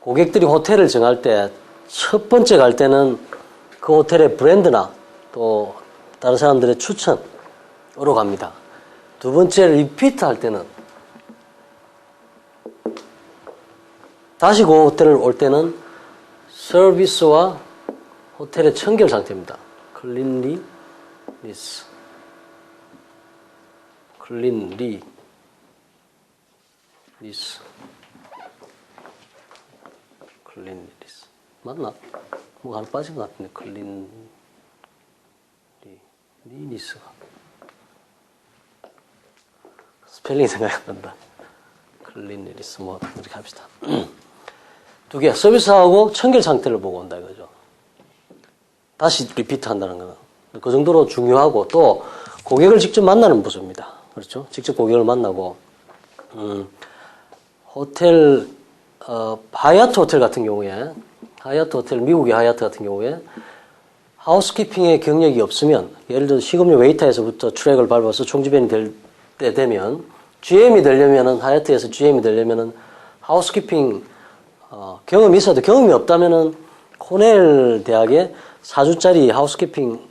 고객들이 호텔을 정할 때 첫 번째 갈 때는 그 호텔의 브랜드나 또 다른 사람들의 추천으로 갑니다. 두 번째 리피트 할 때는 다시 그 호텔을 올 때는 서비스와 호텔의 청결 상태입니다. 클린리니스, 클린리니스 맞나? 뭐 하나 빠진 것 같은데 클린리니스가 스펠링이 생각이 안 난다. 클린리니스 뭐 이렇게 합시다. 두 개, 서비스하고 청결 상태를 보고 온다 이거죠. 다시 리피트 한다는 거는 그 정도로 중요하고, 또 고객을 직접 만나는 부서입니다. 그렇죠? 직접 고객을 만나고 호텔 하얏트 호텔 같은 경우에, 하얏트 호텔, 미국의 하얏트 같은 경우에 하우스키핑의 경력이 없으면, 예를 들어 식음료 웨이터에서부터 트랙을 밟아서 총지변이 될 때 되면, GM이 되려면은, 하얏트에서 GM이 되려면은 하우스키핑 경험이 있어도, 경험이 없다면은 코넬 대학에 4주짜리 하우스키핑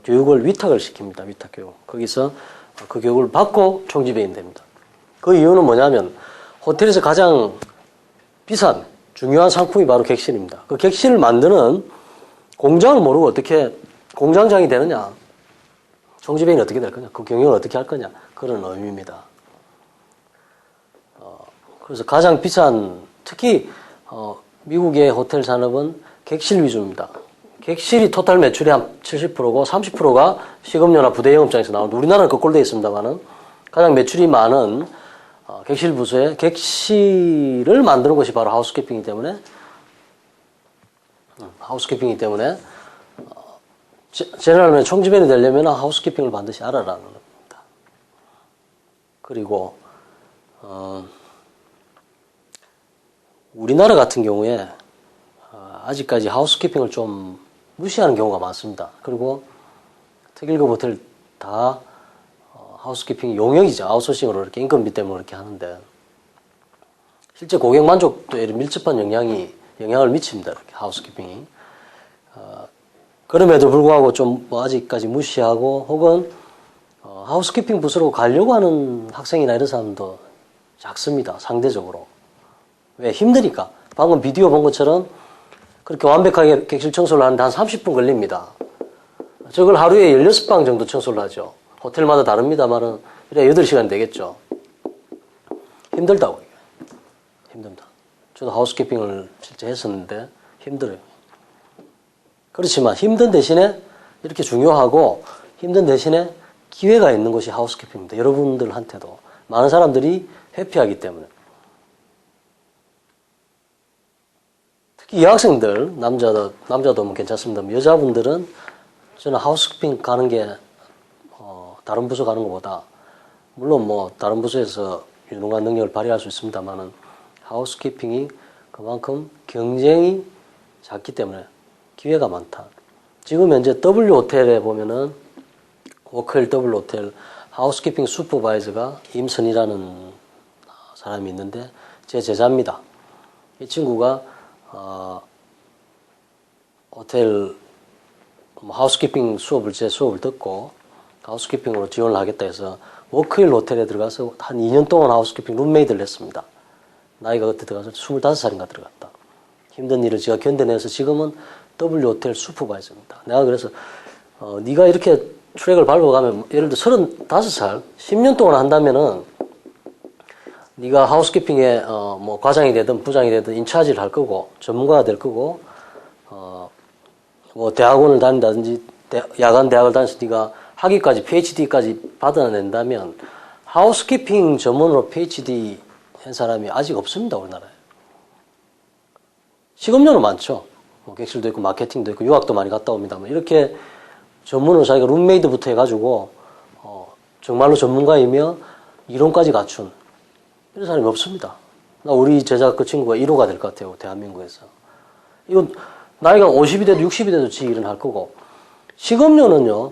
교육을 위탁을 시킵니다. 위탁 교육. 거기서 그 교육을 받고 총지배인 됩니다. 그 이유는 뭐냐면, 호텔에서 가장 비싼 중요한 상품이 바로 객실입니다. 그 객실을 만드는 공장을 모르고 어떻게 공장장이 되느냐, 총지배인이 어떻게 될 거냐, 그 경영을 어떻게 할 거냐, 그런 의미입니다. 그래서 가장 비싼, 특히 미국의 호텔 산업은 객실 위주입니다. 객실이 토탈 매출의 한 70%고 30%가 식음료나 부대 영업장에서 나오는데, 우리나라는 거꾸로 되어 있습니다만은 가장 매출이 많은 객실 부서에 객실을 만드는 것이 바로 하우스키핑이기 때문에 제너럴맨 총지배인이 되려면 하우스키핑을 반드시 알아라는 겁니다. 그리고 우리나라 같은 경우에 아직까지 하우스키핑을 좀 무시하는 경우가 많습니다. 그리고 특일급 호텔 다 하우스키핑 용역이죠. 아웃소싱으로 이렇게 인건비 때문에 그렇게 하는데, 실제 고객 만족도에 밀접한 영향을 미칩니다. 이렇게 하우스키핑이. 그럼에도 불구하고 좀 아직까지 무시하고, 혹은 하우스키핑 부서로 가려고 하는 학생이나 이런 사람도 작습니다. 상대적으로. 왜? 힘드니까. 방금 비디오 본 것처럼 그렇게 완벽하게 객실 청소를 하는데 한 30분 걸립니다. 저걸 하루에 16방 정도 청소를 하죠. 호텔마다 다릅니다만은, 이래 8시간 되겠죠. 힘들다고. 힘듭니다. 저도 하우스키핑을 실제 했었는데 힘들어요. 그렇지만 힘든 대신에, 이렇게 중요하고 힘든 대신에 기회가 있는 것이 하우스키핑입니다. 여러분들한테도. 많은 사람들이 회피하기 때문에. 특히 여학생들, 남자도 뭐 괜찮습니다. 여자분들은 저는 하우스키핑 가는 게 다른 부서 가는 것보다, 물론 뭐 다른 부서에서 유능한 능력을 발휘할 수 있습니다만은, 하우스키핑이 그만큼 경쟁이 작기 때문에 기회가 많다. 지금 현재 W 호텔에 보면은, 워크힐 W 호텔 하우스키핑 슈퍼바이저가 임선이라는 사람이 있는데, 제 제자입니다. 이 친구가 호텔 하우스키핑 제 수업을 듣고 하우스키핑으로 지원을 하겠다 해서 워크힐 호텔에 들어가서 한 2년 동안 하우스키핑 룸메이드를 했습니다. 나이가 그때 들어가서 25살인가 들어갔다. 힘든 일을 제가 견뎌내서 지금은 W 호텔 슈퍼바이저입니다. 내가 그래서 네가 이렇게 트랙을 밟아가면, 예를 들어 35살 10년 동안 한다면은 네가 하우스키핑에 뭐 과장이 되든 부장이 되든 인차지를 할 거고, 전문가가 될 거고, 뭐 대학원을 다닌다든지 야간 대학을 다녀서 네가 학위까지 PhD까지 받아낸다면, 하우스키핑 전문으로 PhD 한 사람이 아직 없습니다. 우리나라에. 식음료는 많죠. 뭐 객실도 있고 마케팅도 있고 유학도 많이 갔다 옵니다만, 이렇게 전문으로 자기가 룸메이드부터 해가지고 정말로 전문가이며 이론까지 갖춘 이런 사람이 없습니다. 우리 제자 그 친구가 1호가 될 것 같아요. 대한민국에서. 이건 나이가 50이 돼도 60이 돼도 지 일은 할 거고, 식음료는요,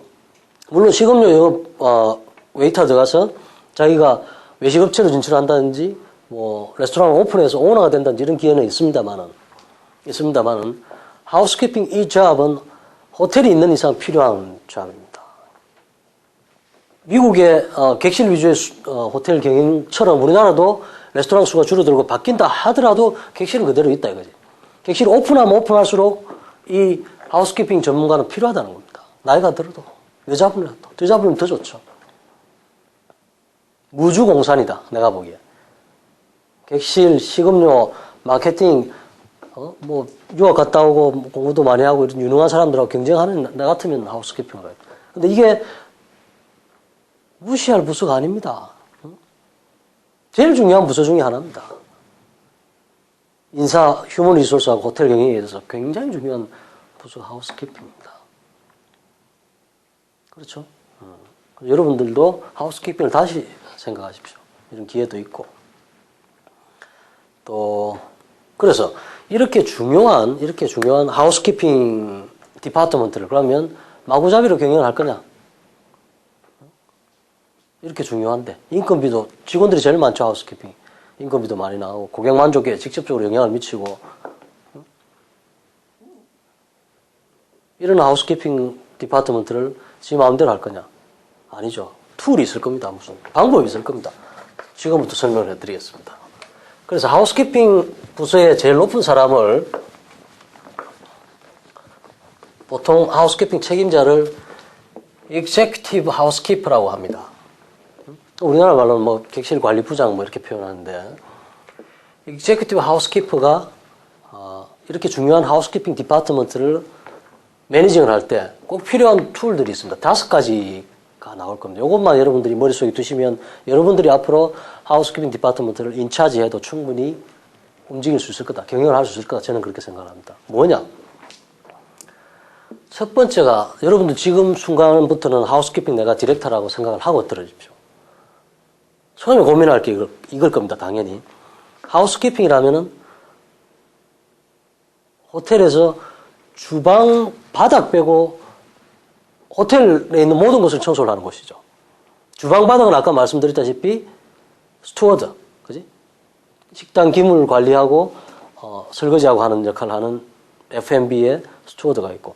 물론 식음료 영업 웨이터 들어가서 자기가 외식업체로 진출한다든지 뭐 레스토랑을 오픈해서 오너가 된다는 이런 기회는 있습니다만은 하우스키핑 이 잡은 호텔이 있는 이상 필요한 잡입니다. 미국의 객실 위주의 호텔 경영처럼 우리나라도 레스토랑 수가 줄어들고 바뀐다 하더라도 객실은 그대로 있다 이거지. 객실 오픈하면 오픈할수록 이 하우스키핑 전문가는 필요하다는 겁니다. 나이가 들어도 여자분이라도 더 좋죠. 무주공산이다 내가 보기에. 객실, 식음료, 마케팅, 뭐 유학 갔다 오고 공부도 많이 하고 이런 유능한 사람들하고 경쟁하는 나 같으면 하우스키핑을 해요. 근데 이게 무시할 부서가 아닙니다. 제일 중요한 부서 중에 하나입니다. 인사, 휴먼 리소스하고 호텔 경영에 있어서 굉장히 중요한 부서가 하우스키핑입니다. 그렇죠? 여러분들도 하우스키핑을 다시 생각하십시오. 이런 기회도 있고. 또 그래서 이렇게 중요한 하우스키핑 디파트먼트를 그러면 마구잡이로 경영을 할 거냐? 이렇게 중요한데 인건비도 직원들이 제일 많죠. 하우스키핑 인건비도 많이 나오고 고객 만족에 직접적으로 영향을 미치고 이런 하우스키핑 디파트먼트를 지 마음대로 할 거냐? 아니죠. 툴이 있을 겁니다. 무슨 방법이 있을 겁니다. 지금부터 설명을 해드리겠습니다. 그래서 하우스키핑 부서의 제일 높은 사람을 보통 하우스키핑 책임자를 Executive Housekeeper라고 합니다. 우리나라 말로는 뭐 객실 관리부장 뭐 이렇게 표현하는데 Executive Housekeeper가 이렇게 중요한 하우스키핑 디파트먼트를 매니징을 할 때 꼭 필요한 툴들이 있습니다. 5가지가 나올 겁니다. 이것만 여러분들이 머릿속에 두시면 여러분들이 앞으로 하우스키핑 디파트먼트를 인차지해도 충분히 움직일 수 있을 거다. 경영을 할 수 있을 거다. 저는 그렇게 생각합니다. 뭐냐? 첫 번째가 여러분들 지금 순간부터는 하우스키핑 내가 디렉터라고 생각을 하고 들어주십시오. 처음에 고민할 게 이걸 겁니다. 당연히. 하우스키핑이라면은 호텔에서 주방 바닥 빼고 호텔에 있는 모든 것을 청소를 하는 곳이죠. 주방 바닥은 아까 말씀드렸다시피 스튜어드, 그지? 식당 기물 관리하고 설거지하고 하는 역할을 하는 F&B에 스튜어드가 있고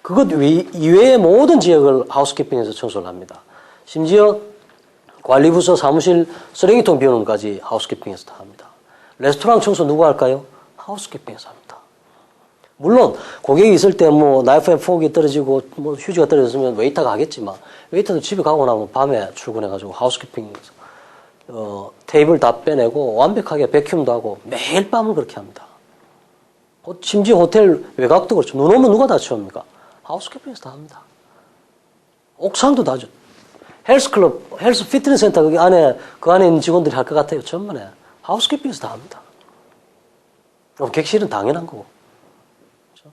그것 이외의 모든 지역을 하우스키핑에서 청소를 합니다. 심지어 관리부서 사무실 쓰레기통 비우는까지 하우스키핑에서 다 합니다. 레스토랑 청소 누가 할까요? 하우스키핑에서 합니다. 물론 고객이 있을 때 뭐 나이프 앤 포크가 떨어지고 뭐 휴지가 떨어졌으면 웨이터가 하겠지만 웨이터도 집에 가고 나면 밤에 출근해가지고 하우스키핑에서 테이블 다 빼내고 완벽하게 백큐움도 하고 매일 밤을 그렇게 합니다. 심지어 호텔 외곽도 그렇죠. 눈 오면 누가 다 치웁니까? 하우스키핑에서 다 합니다. 옥상도 다죠. 헬스클럽, 헬스 피트니스 센터 그 안에 있는 직원들이 할 것 같아요. 전반에 하우스키핑에서 다 합니다. 객실은 당연한 거고. 그렇죠?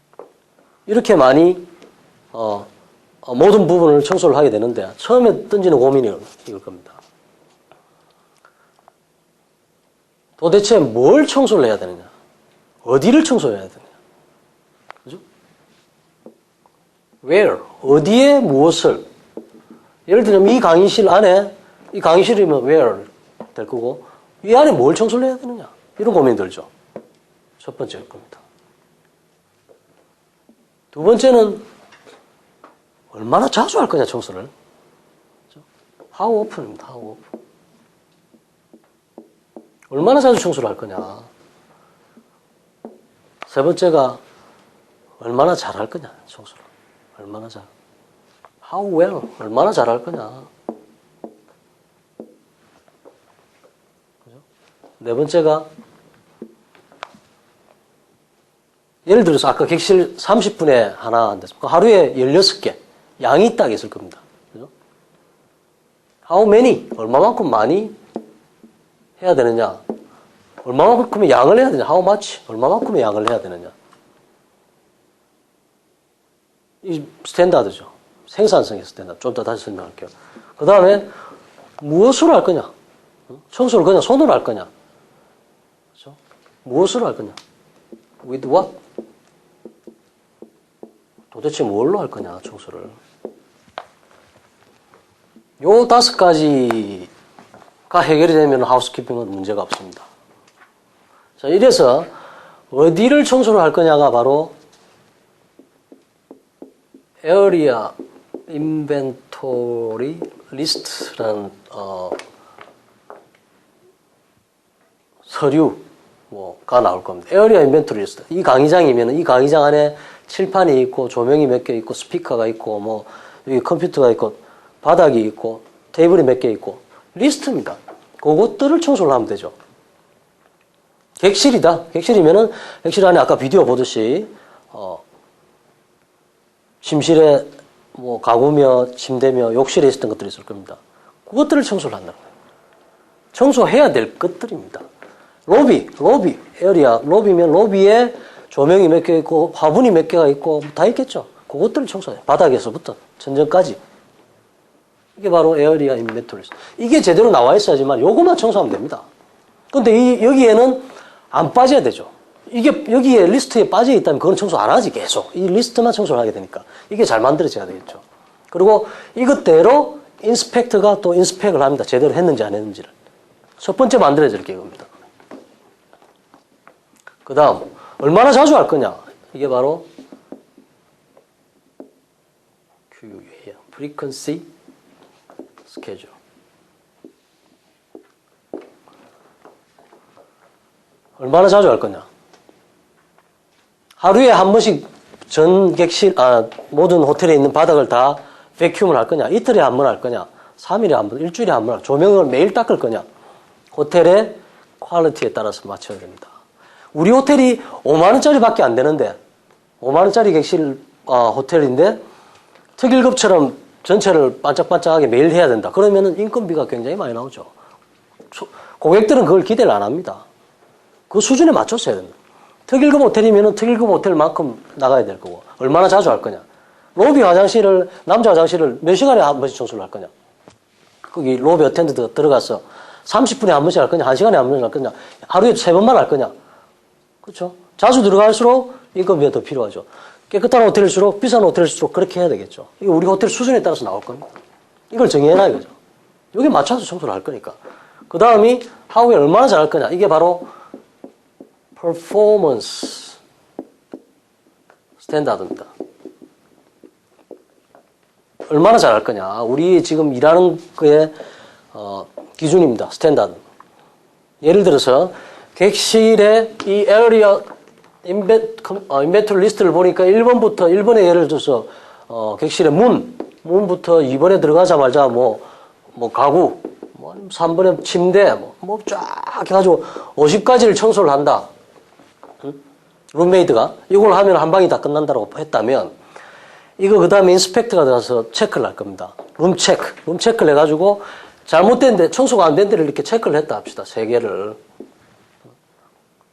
이렇게 많이 모든 부분을 청소를 하게 되는데 처음에 던지는 고민이 이걸 겁니다. 도대체 뭘 청소를 해야 되느냐? 어디를 청소해야 되느냐? 그죠? Where? 어디에 무엇을? 예를 들면 이 강의실 안에 이 강의실이면 where 될 거고 이 안에 뭘 청소를 해야 되느냐? 이런 고민 들죠. 첫 번째일 겁니다. 두 번째는 얼마나 자주 할 거냐 청소를? How often입니다. How often. 얼마나 자주 청소를 할 거냐. 세 번째가 얼마나 잘 할 거냐 청소를. 얼마나 잘. How well. 얼마나 잘 할 거냐. 그죠? 네 번째가 예를 들어서 아까 객실 30분에 하나 안 됐습니까? 하루에 16개. 양이 딱 있을 겁니다. 그죠? How many? 얼마만큼 많이 해야 되느냐? 얼마만큼의 양을 해야 되느냐? How much? 얼마만큼의 양을 해야 되느냐? 이 스탠다드죠. 생산성의 스탠다드. 좀 더 다시 설명할게요. 그 다음에 무엇으로 할 거냐? 청소를 그냥 손으로 할 거냐? 그렇죠? 무엇으로 할 거냐? With what? 도대체 뭘로 할 거냐, 청소를. 요 5가지 해결이 되면 하우스키핑은 문제가 없습니다. 자, 이래서 어디를 청소를 할 거냐가 바로 에어리아 인벤토리 리스트라는 서류가 나올 겁니다. 에어리아 인벤토리 리스트. 이 강의장이면 이 강의장 안에 칠판이 있고 조명이 몇 개 있고 스피커가 있고 뭐 여기 컴퓨터가 있고 바닥이 있고 테이블이 몇 개 있고 리스트입니다. 그것들을 청소를 하면 되죠. 객실이다. 객실이면은 객실 안에 아까 비디오 보듯이 침실에 뭐 가구며 침대며 욕실에 있었던 것들이 있을 겁니다. 그것들을 청소를 한다는 거예요. 청소해야 될 것들입니다. 로비, 에어리아, 로비면 로비에 조명이 몇 개 있고 화분이 몇 개가 있고 다 있겠죠. 그것들을 청소해요. 바닥에서부터 천정까지. 이게 바로 에어리아 인벤토리. 이게 제대로 나와 있어야지만 요것만 청소하면 됩니다. 근데 여기에는 안 빠져야 되죠. 이게 여기에 리스트에 빠져 있다면 그건 청소 안 하지 계속. 이 리스트만 청소를 하게 되니까. 이게 잘 만들어져야 되겠죠. 그리고 이것대로 인스펙터가 또 인스펙을 합니다. 제대로 했는지 안 했는지를. 첫 번째 만들어야 될 게 이겁니다. 그 다음 얼마나 자주 할 거냐. 이게 바로 QU예요. Frequency Schedule. 얼마나 자주 할 거냐. 하루에 한 번씩 전 객실, 모든 호텔에 있는 바닥을 다 베큐움을 할 거냐. 이틀에 한 번 할 거냐. 3일에 한 번, 일주일에 한 번 할 거냐. 조명을 매일 닦을 거냐. 호텔의 퀄리티에 따라서 맞춰야 됩니다. 우리 호텔이 5만원짜리 밖에 안 되는데 5만원짜리 객실 호텔인데 특일급처럼 전체를 반짝반짝하게 매일 해야 된다. 그러면은 인건비가 굉장히 많이 나오죠. 고객들은 그걸 기대를 안 합니다. 그 수준에 맞춰서 해야 된다. 특일급 호텔이면은 특일급 호텔만큼 나가야 될 거고 얼마나 자주 할 거냐. 로비 화장실을 남자 화장실을 몇 시간에 한 번씩 청소를 할 거냐. 거기 로비 어텐드가 들어가서 30분에 한 번씩 할 거냐, 1시간에 한 번씩 할 거냐, 하루에 3번만 할 거냐. 그렇죠? 자주 들어갈수록 인건비가 더 필요하죠. 깨끗한 호텔일수록 비싼 호텔일수록 그렇게 해야 되겠죠. 이게 우리 호텔 수준에 따라서 나올 겁니다. 이걸 정해놔 이거죠. 여기 맞춰서 청소를 할 거니까. 그 다음이 하루에 얼마나 잘할 거냐. 이게 바로 performance 스탠다드입니다. 얼마나 잘할 거냐. 우리 지금 일하는 거에 기준입니다. 스탠다드. 예를 들어서 객실의 이 에어리어 인벤토리 리스트를 보니까 1번에 예를 들어서 객실의 문부터 2번에 들어가자마자 뭐 가구, 3번에 침대, 쫙 해가지고 50가지를 청소를 한다. 룸메이드가 이걸 하면 한 방이 다 끝난다고 했다면 이거 그 다음에 인스펙터가 들어가서 체크를 할 겁니다. 룸 체크를 해가지고 잘못된 데, 청소가 안 된 데를 이렇게 체크를 했다 합시다. 3개를.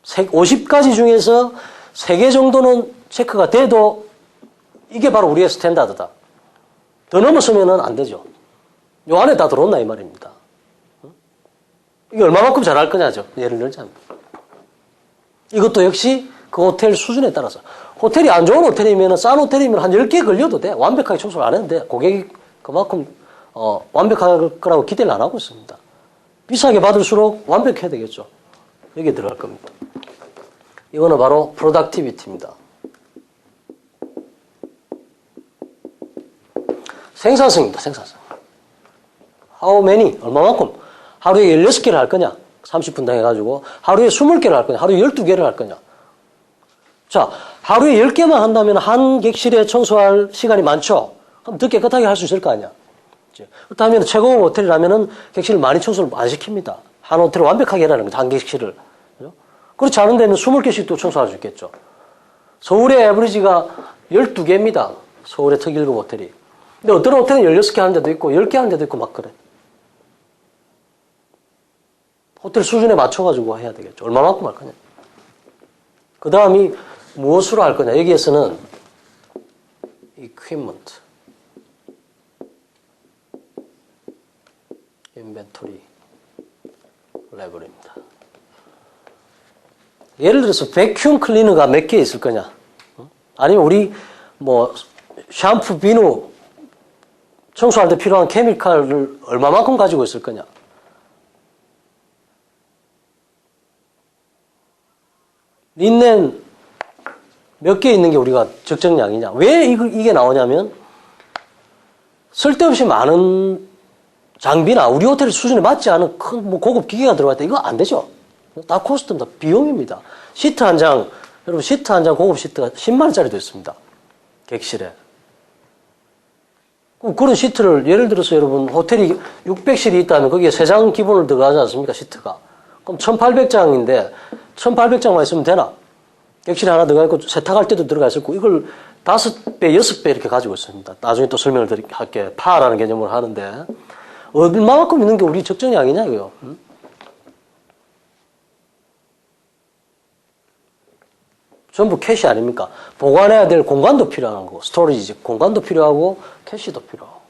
50가지 중에서 3개 정도는 체크가 돼도 이게 바로 우리의 스탠다드다. 더 넘어서면은 안 되죠. 요 안에 다 들어온다 이 말입니다. 이게 얼마만큼 잘할 거냐죠. 예를 들자면. 이것도 역시 그 호텔 수준에 따라서. 호텔이 안 좋은 호텔이면 싼 호텔이면 한 10개 걸려도 돼. 완벽하게 청소를 안 했는데 고객이 그만큼 완벽할 거라고 기대를 안 하고 있습니다. 비싸게 받을수록 완벽해야 되겠죠. 여기에 들어갈 겁니다. 이거는 바로 productivity입니다. 생산성입니다. 생산성. How many? 얼마만큼? 하루에 16개를 할 거냐? 30분당 해가지고 하루에 20개를 할 거냐? 하루에 12개를 할 거냐? 자, 하루에 10개만 한다면 한 객실에 청소할 시간이 많죠? 그럼 더 깨끗하게 할 수 있을 거 아니야? 그렇다면 최고급 호텔이라면은 객실을 많이 청소를 안 시킵니다. 한 호텔을 완벽하게 해라는 거죠. 한 객실을. 그렇지 않은 데는 20개씩도 청소할 수 있겠죠. 서울의 에버리지가 12개입니다. 서울의 특일급 호텔이. 근데 어떤 호텔은 16개 하는 데도 있고 10개 하는 데도 있고 막 그래. 호텔 수준에 맞춰가지고 해야 되겠죠. 얼마만큼 할 거냐. 그 다음이 무엇으로 할 거냐. 여기에서는 equipment, inventory 레벨입니다. 예를 들어서 베큐um 클리너가 몇 개 있을 거냐. 아니면 우리 샴푸, 비누 청소할 때 필요한 케미칼을 얼마만큼 가지고 있을 거냐. 린넨 몇 개 있는 게 우리가 적정량이냐. 왜 이게 나오냐면 쓸데없이 많은 장비나 우리 호텔 수준에 맞지 않은 큰 뭐 고급 기계가 들어갈 때 이거 안 되죠. 다 코스트입니다. 비용입니다. 시트 한 장, 여러분 시트 한 장 고급 시트가 10만 원짜리도 있습니다. 객실에. 그럼 그런 시트를 예를 들어서 여러분 호텔이 600실이 있다면 거기에 3장 기본으로 들어가지 않습니까? 시트가. 그럼 1800장인데 1800장만 있으면 되나? 객실에 하나 들어가 있고 세탁할 때도 들어가 있었고 이걸 5배, 6배 이렇게 가지고 있습니다. 나중에 또 설명을 할게. 파라는 개념으로 하는데 얼마만큼 있는 게 우리 적정량이냐 이거요. 응? 전부 캐시 아닙니까? 보관해야 될 공간도 필요한 거고 스토리지 공간도 필요하고 캐시도 필요하고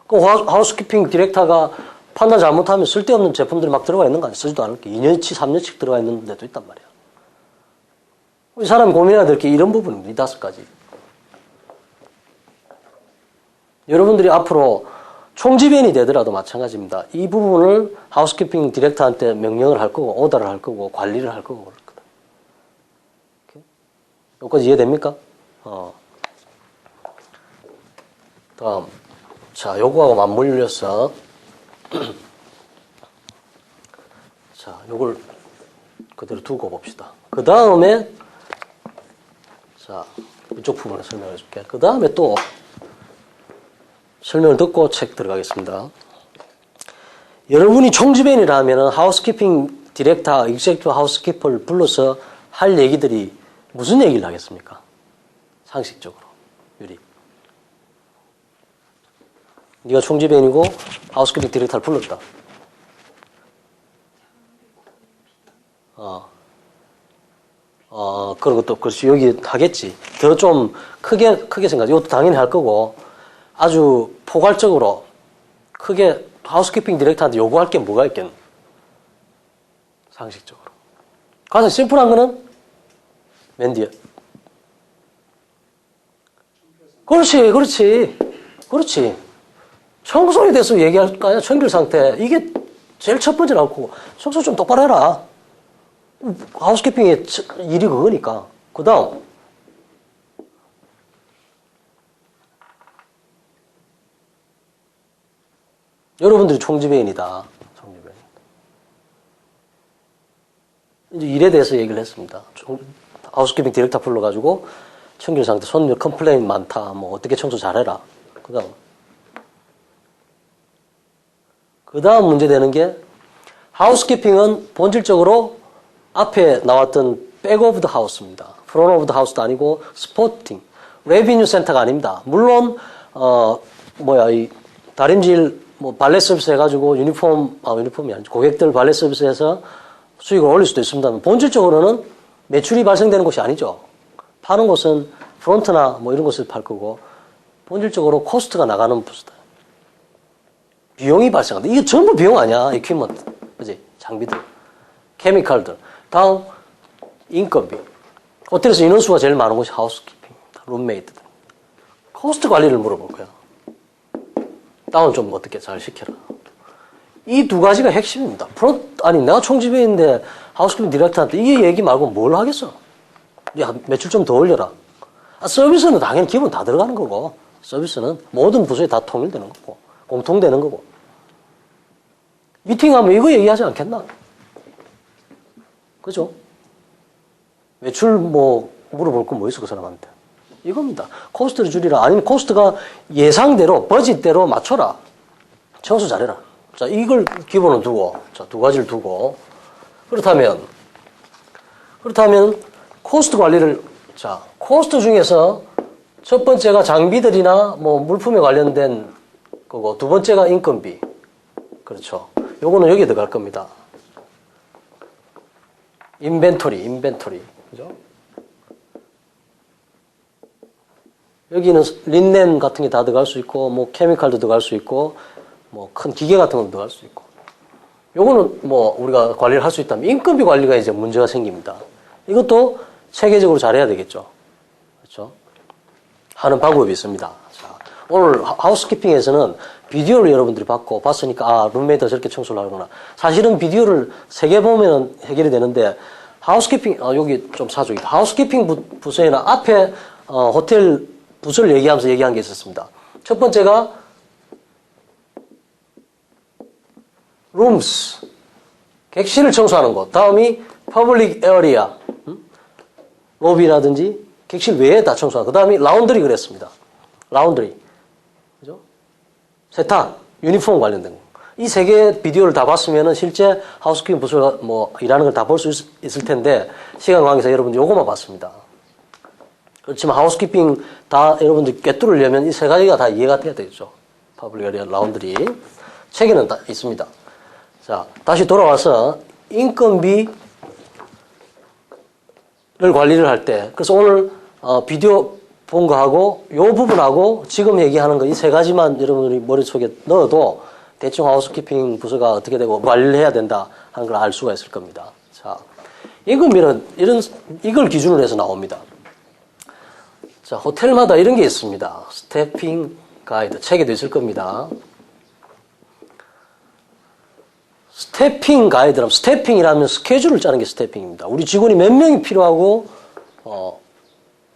그 하우스키핑 디렉터가 판단 잘못하면 쓸데없는 제품들이 막 들어가 있는 거 아니야? 쓰지도 않을 게 2년치 3년치 들어가 있는 데도 있단 말이야. 이 사람이 고민해야 될 게 이런 부분입니다. 이 5가지. 여러분들이 앞으로 총지배인이 되더라도 마찬가지입니다. 이 부분을 하우스키핑 디렉터한테 명령을 할 거고 오더를 할 거고 관리를 할 거고 그렇거든. 여기까지 이해됩니까? 다음. 자, 요거하고 맞물려서 자, 요걸 그대로 두고 봅시다. 그 다음에 자, 이쪽 부분을 설명해 줄게. 그 다음에 또 설명을 듣고 책 들어가겠습니다. 여러분이 총지배인이라 하면은 하우스키핑 디렉터, 익제큐티브 하우스키퍼를 불러서 할 얘기들이 무슨 얘기를 하겠습니까? 상식적으로. 유리. 네가 총지배인이고 하우스키핑 디렉터를 불렀다. 그런 것도, 그렇지. 여기 하겠지. 더 좀 크게 생각하지. 이것도 당연히 할 거고, 아주 포괄적으로 크게 하우스키핑 디렉터한테 요구할 게 뭐가 있겠노? 상식적으로. 가장 심플한 거는 맨 뒤에. 그렇지. 청소에 대해서 얘기할 거 아니야? 청결 상태. 이게 제일 첫 번째 나올 거고. 청소 좀 똑바로 해라. 하우스키핑의 일이 그거니까. 그 다음. 여러분들이 총지배인이다. 총지배인. 이제 일에 대해서 얘기를 했습니다. 하우스키핑 디렉터 불러가지고 청결 상태, 손님 컴플레인 많다. 뭐 어떻게 청소 잘해라. 그 다음 문제 되는 게 하우스키핑은 본질적으로 앞에 나왔던 백 오브 더 하우스입니다. 프론트 오브 더 하우스도 아니고 스포팅, 레비뉴 센터가 아닙니다. 물론 이 다림질 뭐 발레 서비스 해가지고 유니폼이 아니죠. 고객들 발레 서비스해서 수익을 올릴 수도 있습니다만 본질적으로는 매출이 발생되는 곳이 아니죠. 파는 곳은 프론트나 뭐 이런 곳을 팔 거고 본질적으로 코스트가 나가는 부스다. 비용이 발생한다. 이게 전부 비용 아니야. 이퀴먼트, 그지? 장비들, 케미칼들. 다음 인건비. 호텔에서 인원수가 제일 많은 곳이 하우스키핑입니다. 룸메이트들. 코스트 관리를 물어볼 거야. 다운 좀 어떻게 잘 시켜라. 이 2가지가 핵심입니다. 내가 총지배인데 하우스키핑 디렉터한테 이 얘기 말고 뭘 하겠어? 야, 매출 좀 더 올려라. 서비스는 당연히 기본 다 들어가는 거고, 서비스는 모든 부서에 다 통일되는 거고, 공통되는 거고. 미팅하면 이거 얘기하지 않겠나? 그죠? 매출 물어볼 건 뭐 있어, 그 사람한테. 이겁니다. 코스트를 줄이라. 아니면 코스트가 예상대로, 버짓대로 맞춰라. 청소 잘해라. 자, 이걸 기본으로 두고, 자, 2가지를 두고. 그렇다면, 코스트 관리를, 자, 코스트 중에서 첫 번째가 장비들이나 물품에 관련된 거고, 2번째가 인건비. 그렇죠. 요거는 여기에 들어갈 겁니다. 인벤토리. 그죠? 여기는 린넨 같은 게 다 들어갈 수 있고, 케미칼도 들어갈 수 있고, 큰 기계 같은 것도 들어갈 수 있고. 요거는 우리가 관리를 할 수 있다면, 인건비 관리가 이제 문제가 생깁니다. 이것도 체계적으로 잘해야 되겠죠. 그렇죠? 하는 방법이 있습니다. 자, 오늘 하우스키핑에서는 비디오를 여러분들이 봤으니까, 룸메이트가 저렇게 청소를 하구나. 사실은 비디오를 3개 보면 해결이 되는데, 하우스키핑, 여기 좀 사족이다. 하우스키핑 부서에는 앞에 호텔 부서를 얘기하면서 얘기한 게 있었습니다. 첫 번째가 rooms, 객실을 청소하는 것. 다음이 public area, 로비라든지 객실 외에 다 청소하는 것. 그 다음이 라운드리 그랬습니다. 라운드리, 그죠? 세탁, 유니폼 관련된 거. 이 세 개의 비디오를 다 봤으면은 실제 하우스키핑 부서가 뭐 일하는 걸 다 볼 수 있을 텐데 시간 관계상 여러분들 요거만 봤습니다. 그렇지만 하우스키핑 다 여러분들 꿰뚫으려면 이 세 가지가 다 이해가 돼야 되겠죠. 퍼블릭 에리아, 라운드리. 책에는 다 있습니다. 자, 다시 돌아와서 인건비를 관리를 할 때, 그래서 오늘 비디오 본 거하고 요 부분하고 지금 얘기하는 거 이 세 가지만 여러분들이 머릿속에 넣어도 대충 하우스키핑 부서가 어떻게 되고 관리를 해야 된다 하는 걸 알 수가 있을 겁니다. 자, 인건비는 이걸 기준으로 해서 나옵니다. 자, 호텔마다 이런 게 있습니다. 스태핑 가이드, 책에도 있을 겁니다. 스태핑 가이드라면, 스태핑이라면 스케줄을 짜는 게 스태핑입니다. 우리 직원이 몇 명이 필요하고,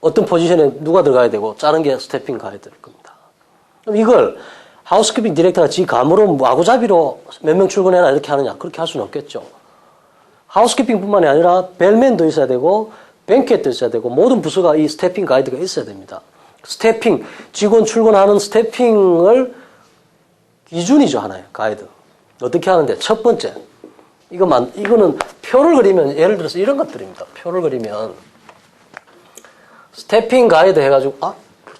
어떤 포지션에 누가 들어가야 되고, 짜는 게 스태핑 가이드일 겁니다. 그럼 이걸 하우스키핑 디렉터가 지 감으로, 마구잡이로 몇 명 출근해라 이렇게 하느냐? 그렇게 할 수는 없겠죠. 하우스키핑 뿐만이 아니라 벨맨도 있어야 되고, 뱅켓도 있어야 되고, 모든 부서가 이 스태핑 가이드가 있어야 됩니다. 스태핑, 직원 출근하는 스태핑을 기준이죠, 하나의 가이드. 어떻게 하는데? 첫 번째, 이거는 표를 그리면, 예를 들어서 이런 것들입니다. 표를 그리면, 스태핑 가이드 해가지고,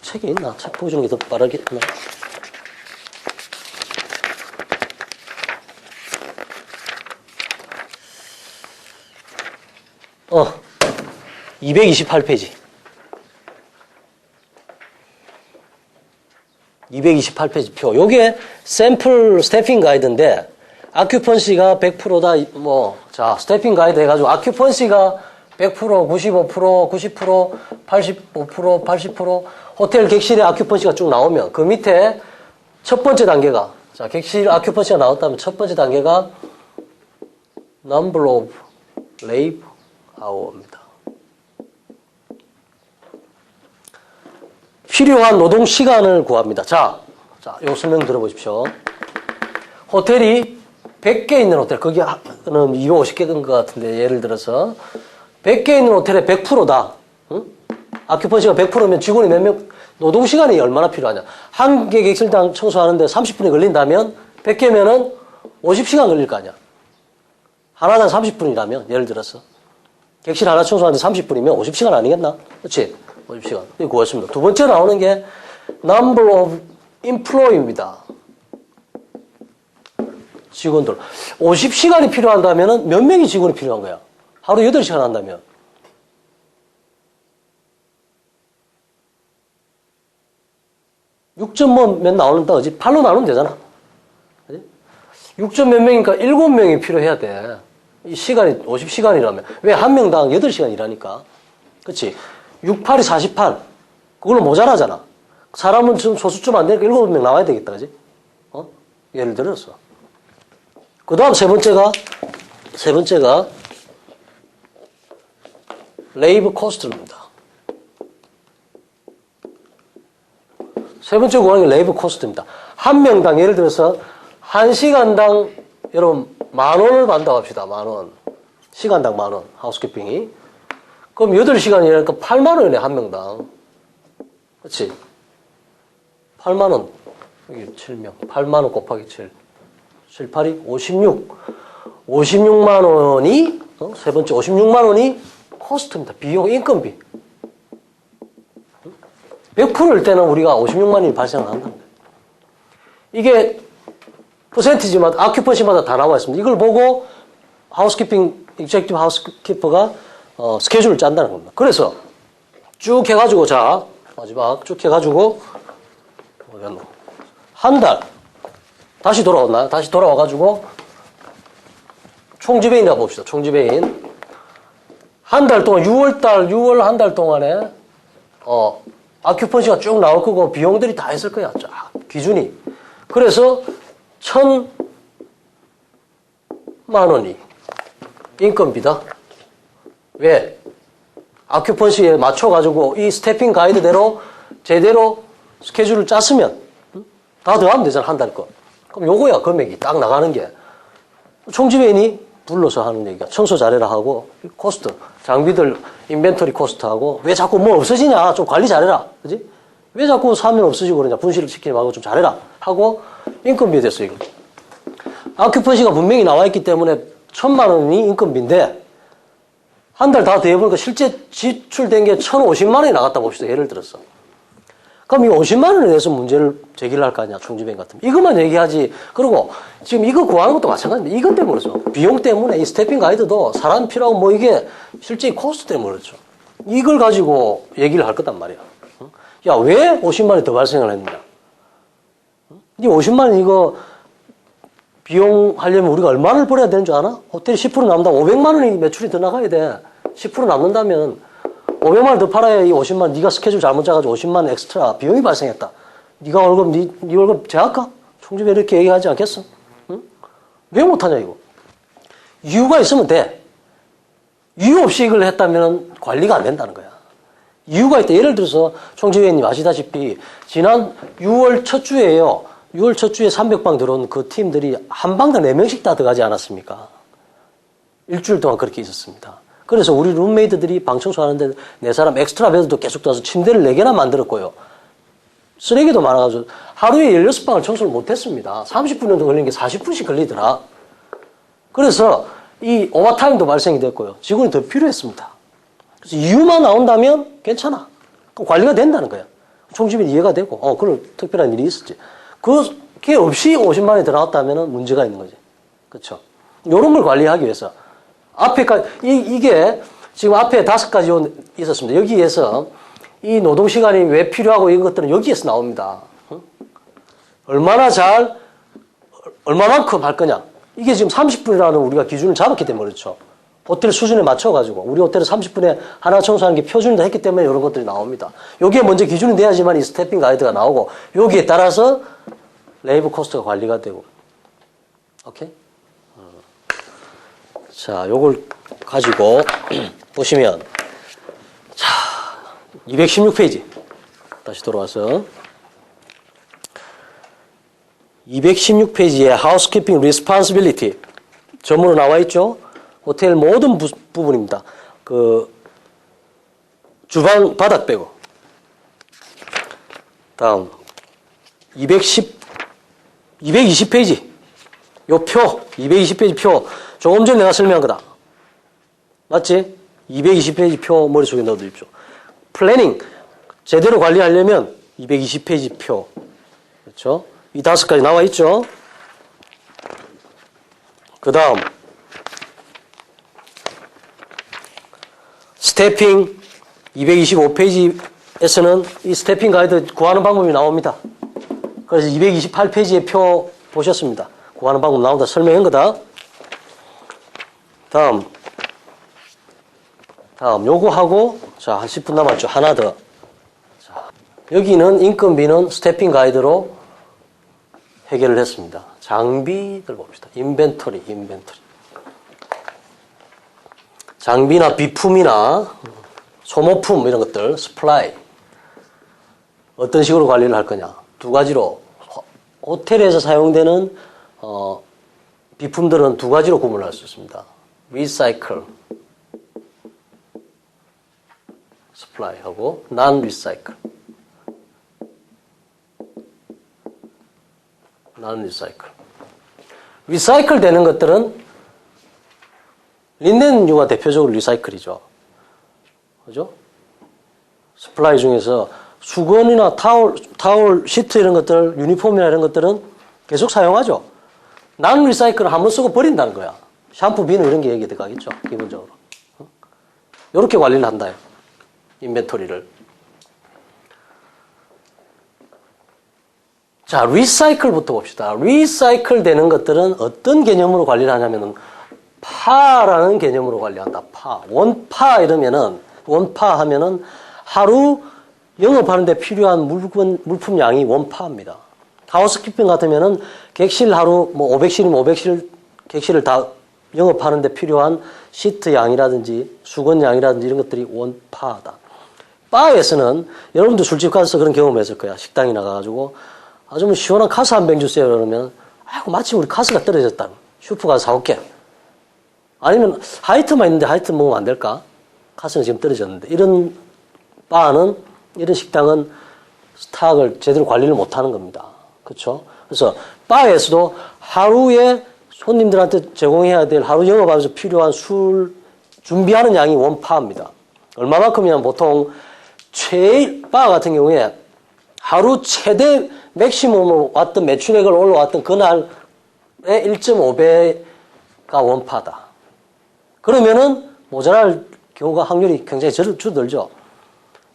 책이 있나? 책 보여주는 게 더 빠르겠나? 228페이지. 228페이지 표. 요게 샘플 스태핑 가이드인데, 아큐펀시가 100%다, 자, 스태핑 가이드 해가지고, 아큐펀시가 100%, 95%, 90%, 85%, 80%, 호텔 객실의 아큐펀시가 쭉 나오면, 그 밑에 첫 번째 단계가, 자, 객실 아큐펀시가 나왔다면 첫 번째 단계가, number of labor hour입니다. 필요한 노동 시간을 구합니다. 자, 요 설명 들어보십시오. 호텔이 100개 있는 호텔, 거기는 250개 된 것 같은데, 예를 들어서, 100개 있는 호텔에 100%다. 응? 아큐펀시가 100%면 직원이 몇 명, 노동 시간이 얼마나 필요하냐. 한 개 객실당 청소하는데 30분이 걸린다면, 100개면은 50시간 걸릴 거 아니야. 하나당 30분이라면, 예를 들어서. 객실 하나 청소하는데 30분이면 50시간 아니겠나? 그렇지? 50시간. 이거 구했습니다. 두 번째 나오는 게 number of employee입니다. 직원들. 50시간이 필요한다면 몇 명이 직원이 필요한 거야? 하루 8시간 한다면. 6점 몇 나오는다, 그지? 8로 나누면 되잖아. 그지? 6점 몇 명이니까 7명이 필요해야 돼. 이 시간이 50시간이라면. 왜 한 명당 8시간 일하니까. 그치? 6, 8이 48. 그걸로 모자라잖아. 사람은 좀 소수점 안 되니까 7명 나와야 되겠다, 그지? 예를 들어서. 그 다음 세 번째가 레이브 코스트입니다. 세 번째 구하는 게 레이브 코스트입니다. 한 명당 예를 들어서 1시간당 여러분 10,000원을 받는다고 합시다. 10,000원. 시간당 10,000원. 하우스키핑이. 그럼 8시간 일하니까 80,000원이네, 한 명당. 그렇지? 80,000원. 여기 7명. 80,000원 곱하기 7. 7, 8이 56. 56만 원이, 세 번째 56만 원이 코스트입니다. 비용, 인건비. 100%일 때는 우리가 56만 원이 발생을 한다는 거예요. 이게 퍼센티지마다, 아큐펀시마다 다 나와 있습니다. 이걸 보고 하우스키핑, 익제큐티브 하우스키퍼가 스케줄을 짠다는 겁니다. 그래서 쭉 해가지고, 자, 마지막 쭉 해가지고, 한 달. 다시 돌아왔나요? 다시 돌아와가지고, 총지배인이라 봅시다. 총지배인. 한 달 동안, 6월 한 달 동안에, 아큐펀시가 쭉 나올 거고, 비용들이 다 있을 거야. 쫙, 기준이. 그래서, 1,000만 원이 인건비다. 왜? 아큐펀시에 맞춰가지고 이 스태핑 가이드대로 제대로 스케줄을 짰으면 다 더하면 되잖아, 한 달 거. 그럼 요거야, 금액이 딱 나가는 게. 총지배인이 불러서 하는 얘기가 청소 잘해라 하고 코스트, 장비들 인벤토리 코스트하고 왜 자꾸 뭐 없어지냐, 좀 관리 잘해라, 그지? 왜 자꾸 사면 없어지고 그러냐, 분실을 시키지 말고 좀 잘해라 하고 인건비 됐어, 이거. 아큐펀시가 분명히 나와 있기 때문에 1,000만 원이 인건비인데 한 달 다 더해보니까 실제 지출된 게 1,050만 원이 나갔다 봅시다, 예를 들어서. 그럼 이 50만 원에 대해서 문제를 제기를 할 거 아니야, 총지배인 같으면. 이것만 얘기하지. 그리고 지금 이거 구하는 것도 마찬가지입니다. 이것 때문에 그렇죠. 비용 때문에 이 스태핑 가이드도 사람 필요하고 뭐 이게 실제 코스트 때문에 그렇죠. 이걸 가지고 얘기를 할 거단 말이야. 야, 왜 50만 원이 더 발생을 했느냐. 이 50만 원 이거 비용 하려면 우리가 얼마를 벌어야 되는 줄 아나? 호텔이 10% 남는다. 500만 원이 매출이 더 나가야 돼. 10% 남는다면 500만 원 더 팔아야 이 50만 원, 네가 스케줄 잘못 짜가지고 50만 원 엑스트라 비용이 발생했다. 네가 월급, 네 월급 제할까? 총집에 이렇게 얘기하지 않겠어? 응? 왜 못하냐, 이거? 이유가 있으면 돼. 이유 없이 이걸 했다면 관리가 안 된다는 거야. 이유가 있다. 예를 들어서 총지회원님 아시다시피 지난 6월 첫 주에요. 6월 첫 주에 300방 들어온 그 팀들이 한 방당 4명씩 다 들어가지 않았습니까? 일주일 동안 그렇게 있었습니다. 그래서 우리 룸메이트들이 방 청소하는데 4사람 엑스트라 베드도 계속 떠서 침대를 4개나 만들었고요. 쓰레기도 많아가지고 하루에 16방을 청소를 못했습니다. 30분 정도 걸리는 게 40분씩 걸리더라. 그래서 이 오버타임도 발생이 됐고요. 직원이 더 필요했습니다. 그래서 이유만 나온다면 괜찮아. 그럼 관리가 된다는 거야. 총집이 이해가 되고, 그런 특별한 일이 있었지. 그게 없이 50만 원이 더 나왔다면 문제가 있는 거지. 그렇죠? 요런 걸 관리하기 위해서. 앞에까지, 이게 지금 앞에 5가지 있었습니다. 여기에서 이 노동시간이 왜 필요하고 이런 것들은 여기에서 나옵니다. 얼마만큼 할 거냐. 이게 지금 30분이라는 우리가 기준을 잡았기 때문에 그렇죠. 호텔 수준에 맞춰가지고 우리 호텔은 30분에 하나 청소하는 게 표준이다 했기 때문에 이런 것들이 나옵니다. 여기에 먼저 기준이 돼야지만 이 스태핑 가이드가 나오고 여기에 따라서 레이버 코스트가 관리가 되고. 오케이? 자, 요걸 가지고 보시면 자, 216페이지 다시 돌아와서 216페이지에 Housekeeping Responsibility 전문으로 나와 있죠. 호텔 모든 부분입니다. 그 주방 바닥 빼고. 다음 220페이지 요 표 220페이지 표 조금 전에 내가 설명한 거다. 맞지? 220페이지 표 머릿속에 넣어두십시오. 플래닝 제대로 관리하려면 220페이지 표. 그렇죠? 이 5가지 나와 있죠. 그 다음 스태핑 225페이지에서는 이 스태핑 가이드 구하는 방법이 나옵니다. 그래서 228페이지의 표 보셨습니다. 구하는 방법 나온다. 설명한 거다. 다음 요거 하고 자, 한 10분 남았죠. 하나 더. 자, 여기는 인건비는 스태핑 가이드로 해결을 했습니다. 장비들 봅시다. 인벤토리. 장비나 비품이나 소모품 이런 것들, 스플라이. 어떤 식으로 관리를 할 거냐. 2가지로. 호텔에서 사용되는 비품들은 2가지로 구분할 수 있습니다. 리사이클, 스플라이하고 non 리사이클. 리사이클 되는 것들은 린넨유가 대표적으로 리사이클이죠. 그죠? 스플라이 중에서 수건이나 타올, 시트 이런 것들, 유니폼이나 이런 것들은 계속 사용하죠. 난 리사이클은 한번 쓰고 버린다는 거야. 샴푸, 비누 이런 게 얘기 들어가겠죠. 기본적으로. 이렇게 관리를 한다. 인벤토리를. 자, 리사이클부터 봅시다. 리사이클 되는 것들은 어떤 개념으로 관리를 하냐면은 파라는 개념으로 관리한다. 원파 이러면은 원파 하면은 하루 영업하는데 필요한 물품량이 원파입니다. 하우스키핑 같으면은 객실 하루 500실이면 500실 객실을 다 영업하는데 필요한 시트 양이라든지 수건 양이라든지 이런 것들이 원파다. 바에서는 여러분도 술집 가서 그런 경험했을 거야. 식당에 나가가지고 아주 시원한 카스 한 병 주세요. 그러면 아이고 마침 우리 카스가 떨어졌다. 슈퍼 가서 사올게. 아니면 하이트만 있는데 하이트 먹으면 안 될까? 카스는 지금 떨어졌는데. 이런 바는 이런 식당은 스탁을 제대로 관리를 못하는 겁니다. 그렇죠? 그래서 바에서도 하루에 손님들한테 제공해야 될 하루 영업하면서 필요한 술 준비하는 양이 원파입니다. 얼마만큼이냐면 보통 바 같은 경우에 하루 최대 맥시멈으로 왔던 매출액을 올라왔던 그날의 1.5배가 원파다. 그러면은 모자랄 경우가 확률이 굉장히 줄어들죠.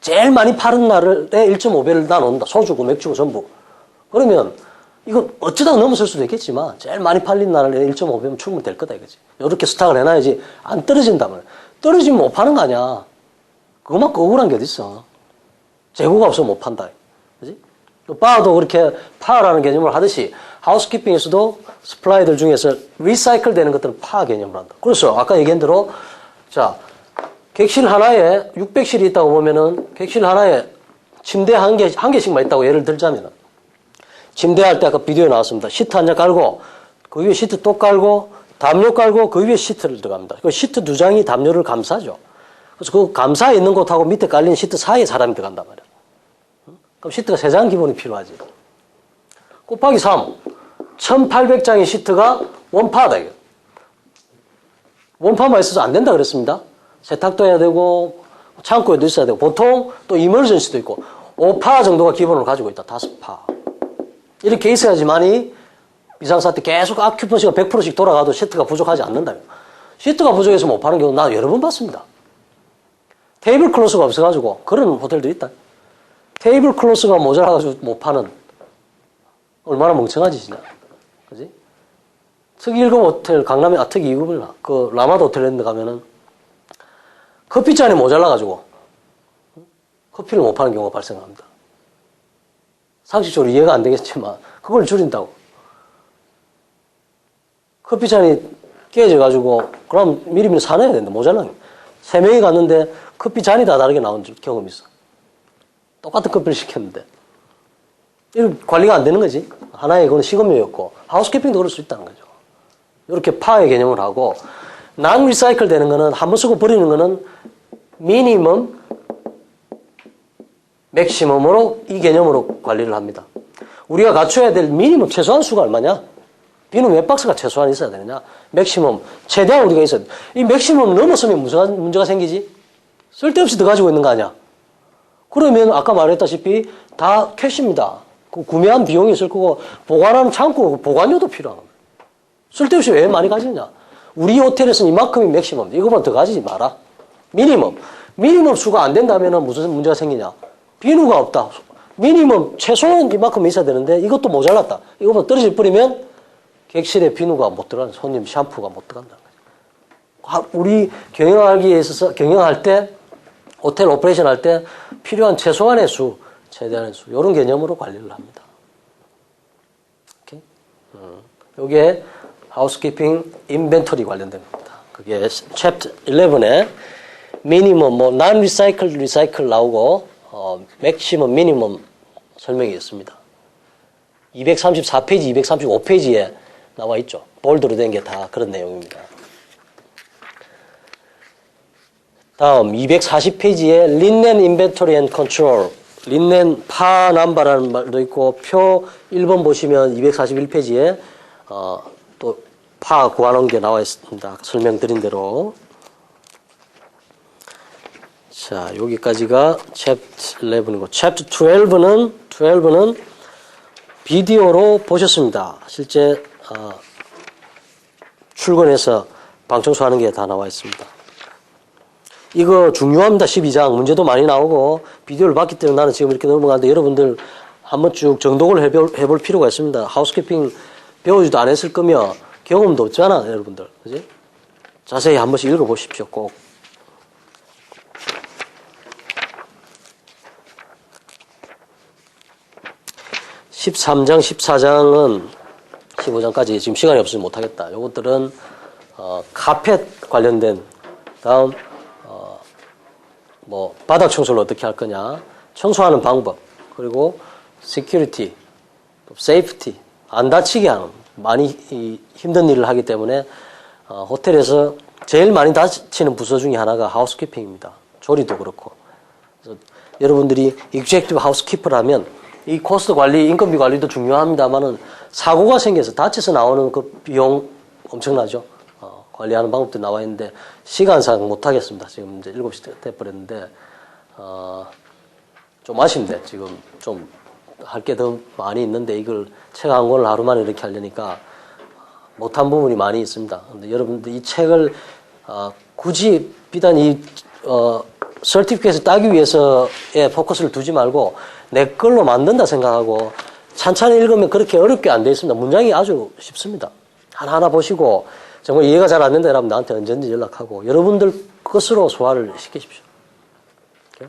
제일 많이 파는 날에 1.5배를 다 넣는다. 소주고 맥주고 전부. 그러면 이거 어쩌다가 넘어설 수도 있겠지만 제일 많이 팔린 날에 1.5배면 충분히 될 거다 이거지. 이렇게 스탁을 해놔야지 안 떨어진다면. 떨어지면 못 파는 거 아니야. 그것만큼 억울한 게 어딨어. 재고가 없으면 못 판다. 그지? 바도 그렇게 파라는 개념을 하듯이 하우스키핑에서도 스플라이들 중에서 리사이클 되는 것들은 파 개념을 한다. 그래서 아까 얘기한 대로 자, 객실 하나에 600실이 있다고 보면은 객실 하나에 침대 한 개씩만 있다고 예를 들자면은 침대할 때 아까 비디오에 나왔습니다. 시트 한 장 깔고 그 위에 시트 또 깔고 담요 깔고 그 위에 시트를 들어갑니다. 그 시트 2장이 담요를 감싸죠. 그래서 그 감싸 있는 곳하고 밑에 깔린 시트 사이에 사람이 들어간단 말이야. 그럼 시트가 3장 기본이 필요하지. 곱하기 3. 1800장의 시트가 원파다. 이거. 원파만 있어서 안 된다 그랬습니다. 세탁도 해야 되고 창고에도 있어야 되고 보통 또 이머전시도 있고 5파 정도가 기본으로 가지고 있다. 5파. 이렇게 있어야지만이 비상사태 계속 아큐펀시가 100%씩 돌아가도 시트가 부족하지 않는다며. 시트가 부족해서 못 파는 경우 나 여러 번 봤습니다. 테이블 클로스가 없어가지고 그런 호텔도 있다. 테이블 클로스가 모자라가지고 못 파는 얼마나 멍청하지 진짜. 그지? 특이 1급 호텔 강남에 특이 2급을 그 라마다 호텔랜드 가면은 커피잔이 모자라가지고 커피를 못 파는 경우가 발생합니다. 상식적으로 이해가 안 되겠지만 그걸 줄인다고. 커피잔이 깨져가지고 그럼 미리미리 사놔야 된다. 모자라게. 3명이 갔는데 커피잔이 다 다르게 나온 경험이 있어. 똑같은 커피를 시켰는데. 이거 관리가 안 되는 거지. 하나의 그건 식음료였고 하우스키핑도 그럴 수 있다는 거죠. 이렇게 파의 개념을 하고 난 리사이클 되는 거는 한 번 쓰고 버리는 거는 미니멈, 맥시멈으로 이 개념으로 관리를 합니다. 우리가 갖춰야 될 미니멈 최소한 수가 얼마냐? 비누 몇 박스가 최소한 있어야 되느냐? 맥시멈, 최대한 우리가 있어야 돼. 이 맥시멈 넘었으면 무슨 문제가 생기지? 쓸데없이 더 가지고 있는 거 아니야? 그러면 아까 말했다시피 다 캐시입니다. 그 구매한 비용이 있을 거고 보관하는 창고, 보관료도 필요한 겁니다. 쓸데없이 왜 많이 가지느냐? 우리 호텔에서는 이만큼이 맥시멈, 이거보다 더 가지지 마라. 미니멈 수가 안 된다면 무슨 문제가 생기냐? 비누가 없다. 미니멈 최소한 이만큼 있어야 되는데 이것도 모자랐다. 이거보다 떨어질 뿌리면 객실에 비누가 못 들어가는 손님 샴푸가 못 들어간다는 거죠. 우리 경영하기에 있어서 경영할 때 호텔 오퍼레이션 할 때 필요한 최소한의 수, 최대한의 수 이런 개념으로 관리를 합니다. 이게 하우스키핑 인벤토리 관련된 겁니다. 그게 챕터 11에 미니멈, 난 리사이클 나오고 맥시멈, 미니멈 설명이 있습니다. 234페이지, 235페이지에 나와 있죠. 볼드로 된 게 다 그런 내용입니다. 다음 240페이지에 린넨 인벤토리 앤 컨트롤, 린넨 파 넘버라는 말도 있고 표 1번 보시면 241페이지에 또 파 구하는 게 나와 있습니다. 설명드린 대로. 자, 여기까지가 챕터 11이고 챕터 12는 비디오로 보셨습니다. 실제 출근해서 방청소하는 게 다 나와 있습니다. 이거 중요합니다. 12장 문제도 많이 나오고 비디오를 봤기 때문에 나는 지금 이렇게 넘어가는데 여러분들 한번 쭉 정독을 해볼 필요가 있습니다. 하우스키핑 배우지도 안 했을 거면 경험도 없잖아 여러분들. 그지? 자세히 한 번씩 읽어보십시오. 꼭. (13장) (14장은) 15장까지 지금 시간이 없으면 못하겠다. 요것들은 카펫 관련된 다음 뭐 바닥 청소를 어떻게 할 거냐, 청소하는 방법, 그리고 시큐리티, 세이프티, 안 다치게 하는 많이 힘든 일을 하기 때문에 호텔에서 제일 많이 다치는 부서 중에 하나가 하우스키핑입니다. 조리도 그렇고. 그래서 여러분들이 익제큐티브 하우스키퍼라면 이 코스트 관리, 인건비 관리도 중요합니다만은 사고가 생겨서 다쳐서 나오는 그 비용 엄청나죠. 관리하는 방법도 나와 있는데 시간상 못 하겠습니다. 지금 이제 7시 돼버렸는데 좀 아쉽네. 지금 좀 할 게 더 많이 있는데 이걸 책 한 권을 하루 만에 이렇게 하려니까 못한 부분이 많이 있습니다. 근데 여러분들 이 책을 굳이 비단 이 서티피케이트 따기 위해서의 포커스를 두지 말고 내 걸로 만든다 생각하고 찬찬히 읽으면 그렇게 어렵게 안 돼 있습니다. 문장이 아주 쉽습니다. 하나하나 보시고 정말 이해가 잘 안 된다 이러면 나한테 언제든지 연락하고 여러분들 것으로 소화를 시키십시오. 오케이?